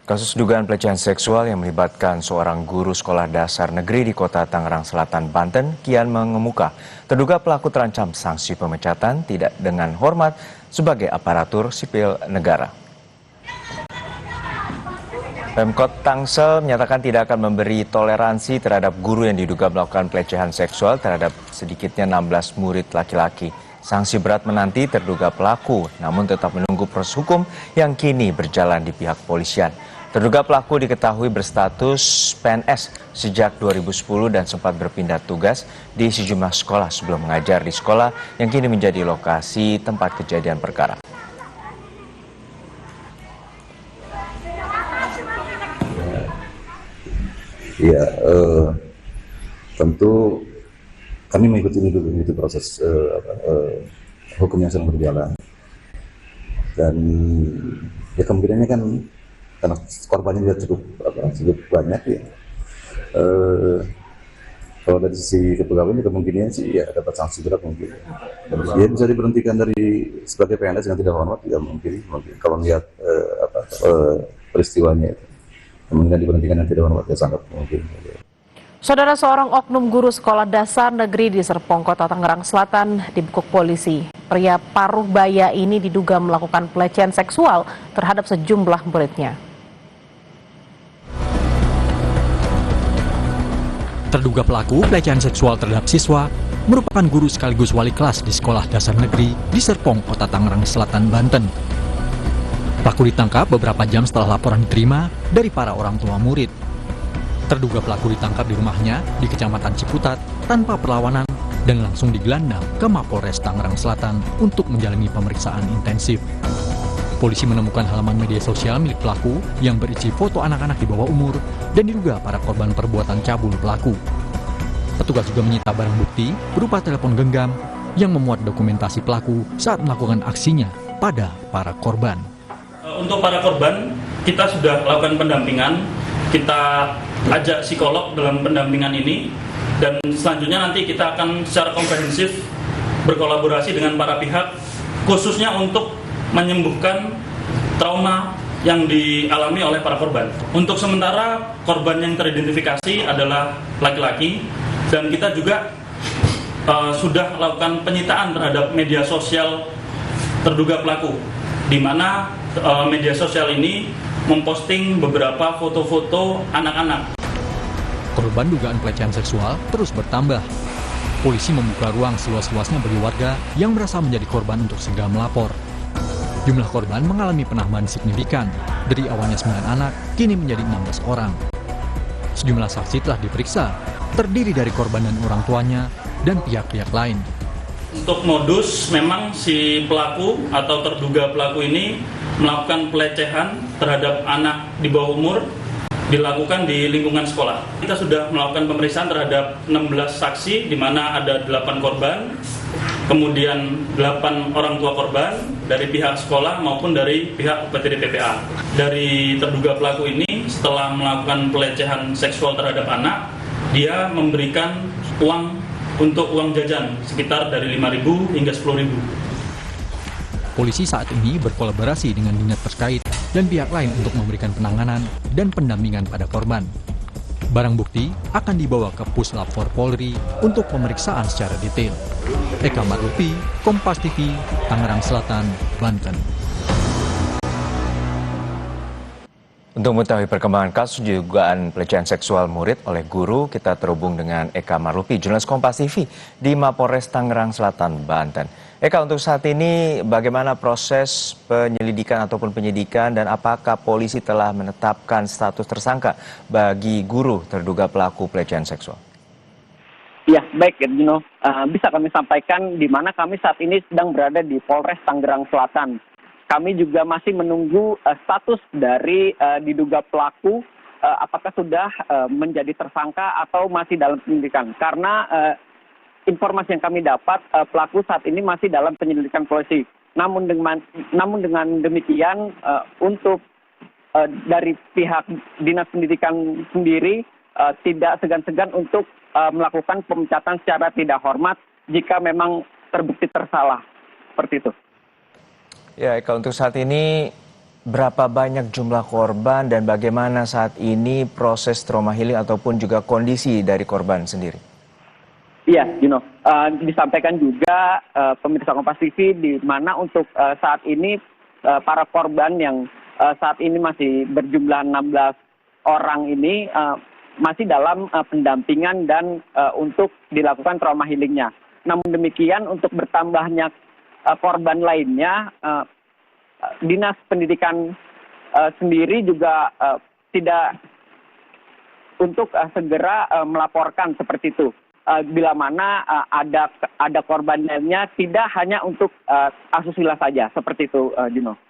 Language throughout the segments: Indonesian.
Kasus dugaan pelecehan seksual yang melibatkan seorang guru sekolah dasar negeri di kota Tangerang Selatan, Banten kian mengemuka. Terduga pelaku terancam sanksi pemecatan tidak dengan hormat sebagai aparatur sipil negara. Pemkot Tangsel menyatakan tidak akan memberi toleransi terhadap guru yang diduga melakukan pelecehan seksual terhadap sedikitnya 16 murid laki-laki. Sanksi berat menanti terduga pelaku, namun tetap menunggu proses hukum yang kini berjalan di pihak polisian. Terduga pelaku diketahui berstatus PNS sejak 2010 dan sempat berpindah tugas di sejumlah sekolah sebelum mengajar di sekolah yang kini menjadi lokasi tempat kejadian perkara. Ya, tentu kami mengikuti proses hukum yang sedang berjalan, dan ya kemungkinannya kan karena korbannya juga cukup banyak ya. Kalau dari sisi kepegawaian kemungkinannya sih ya dapat sanksi berat mungkin. Dia bisa diberhentikan dari sebagai PNS yang tidak hormat, ya mungkin kalau melihat peristiwanya itu kemungkinan diberhentikan yang tidak hormat ya sangat mungkin. Saudara, seorang oknum guru sekolah dasar negeri di Serpong, Kota Tangerang Selatan dibekuk polisi. Pria paruh baya ini diduga melakukan pelecehan seksual terhadap sejumlah muridnya. Terduga pelaku pelecehan seksual terhadap siswa merupakan guru sekaligus wali kelas di sekolah dasar negeri di Serpong, Kota Tangerang Selatan, Banten. Pelaku ditangkap beberapa jam setelah laporan diterima dari para orang tua murid. Terduga pelaku ditangkap di rumahnya di Kecamatan Ciputat tanpa perlawanan dan langsung digelandang ke Mapolres Tangerang Selatan untuk menjalani pemeriksaan intensif. Polisi menemukan halaman media sosial milik pelaku yang berisi foto anak-anak di bawah umur dan diduga para korban perbuatan cabul pelaku. Petugas juga menyita barang bukti berupa telepon genggam yang memuat dokumentasi pelaku saat melakukan aksinya pada para korban. Untuk para korban, kita sudah lakukan pendampingan, kita ajak psikolog dalam pendampingan ini, dan selanjutnya nanti kita akan secara komprehensif berkolaborasi dengan para pihak, khususnya untuk menyembuhkan trauma yang dialami oleh para korban. Untuk sementara, korban yang teridentifikasi adalah laki-laki, dan kita juga sudah lakukan penyitaan terhadap media sosial terduga pelaku, di mana media sosial ini memposting beberapa foto-foto anak-anak. Korban dugaan pelecehan seksual terus bertambah. Polisi membuka ruang seluas-luasnya bagi warga yang merasa menjadi korban untuk segera melapor. Jumlah korban mengalami penambahan signifikan. Dari awalnya 9 anak, kini menjadi 16 orang. Sejumlah saksi telah diperiksa, terdiri dari korban dan orang tuanya, dan pihak-pihak lain. Untuk modus, memang si pelaku atau terduga pelaku ini melakukan pelecehan terhadap anak di bawah umur dilakukan di lingkungan sekolah. Kita sudah melakukan pemeriksaan terhadap 16 saksi, di mana ada 8 korban, kemudian 8 orang tua korban dari pihak sekolah maupun dari pihak UPTD PPA. Dari terduga pelaku ini, setelah melakukan pelecehan seksual terhadap anak, dia memberikan uang untuk uang jajan sekitar dari 5.000 hingga 10.000. Polisi saat ini berkolaborasi dengan dinas terkait dan pihak lain untuk memberikan penanganan dan pendampingan pada korban. Barang bukti akan dibawa ke Puslap 4 Polri untuk pemeriksaan secara detail. Eka Marlupi, Kompas TV, Tangerang Selatan, Banten. Untuk mengetahui perkembangan kasus dugaan pelecehan seksual murid oleh guru, kita terhubung dengan Eka Marlupi, jurnalis Kompas TV di Mapolres Tangerang Selatan, Banten. Eka, untuk saat ini bagaimana proses penyelidikan ataupun penyidikan dan apakah polisi telah menetapkan status tersangka bagi guru terduga pelaku pelecehan seksual? Ya, baik, Gino. Bisa kami sampaikan di mana kami saat ini sedang berada di Polres Tangerang Selatan. Kami juga masih menunggu status dari diduga pelaku, apakah sudah menjadi tersangka atau masih dalam penyelidikan. Karena informasi yang kami dapat, pelaku saat ini masih dalam penyelidikan polisi. Namun dengan demikian, untuk dari pihak Dinas Pendidikan sendiri tidak segan-segan untuk melakukan pemecatan secara tidak hormat jika memang terbukti tersalah. Seperti itu. Ya, Eka, untuk saat ini berapa banyak jumlah korban dan bagaimana saat ini proses trauma healing ataupun juga kondisi dari korban sendiri? Iya, disampaikan juga pemirsa Kompas TV di mana untuk saat ini para korban yang saat ini masih berjumlah 16 orang ini masih dalam pendampingan dan untuk dilakukan trauma healingnya. Namun demikian untuk bertambahnya korban lainnya, Dinas Pendidikan sendiri juga tidak untuk segera melaporkan seperti itu. Bila mana ada korban lainnya, tidak hanya untuk asusila saja, seperti itu, Juno.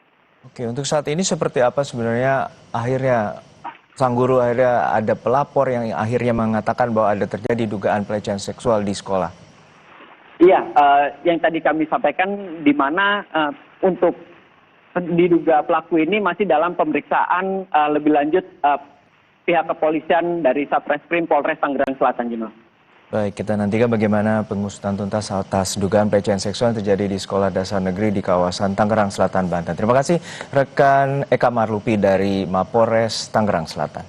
Oke, untuk saat ini seperti apa sebenarnya akhirnya sang guru akhirnya ada pelapor yang akhirnya mengatakan bahwa ada terjadi dugaan pelecehan seksual di sekolah? Iya, yang tadi kami sampaikan di mana untuk diduga pelaku ini masih dalam pemeriksaan lebih lanjut pihak kepolisian dari Satreskrim Polres Tangerang Selatan, Juno. Baik, kita nantikan bagaimana pengusutan tuntas atas dugaan pelecehan seksual yang terjadi di Sekolah Dasar Negeri di kawasan Tangerang Selatan, Banten. Terima kasih rekan Eka Marlupi dari Mapores Tangerang Selatan.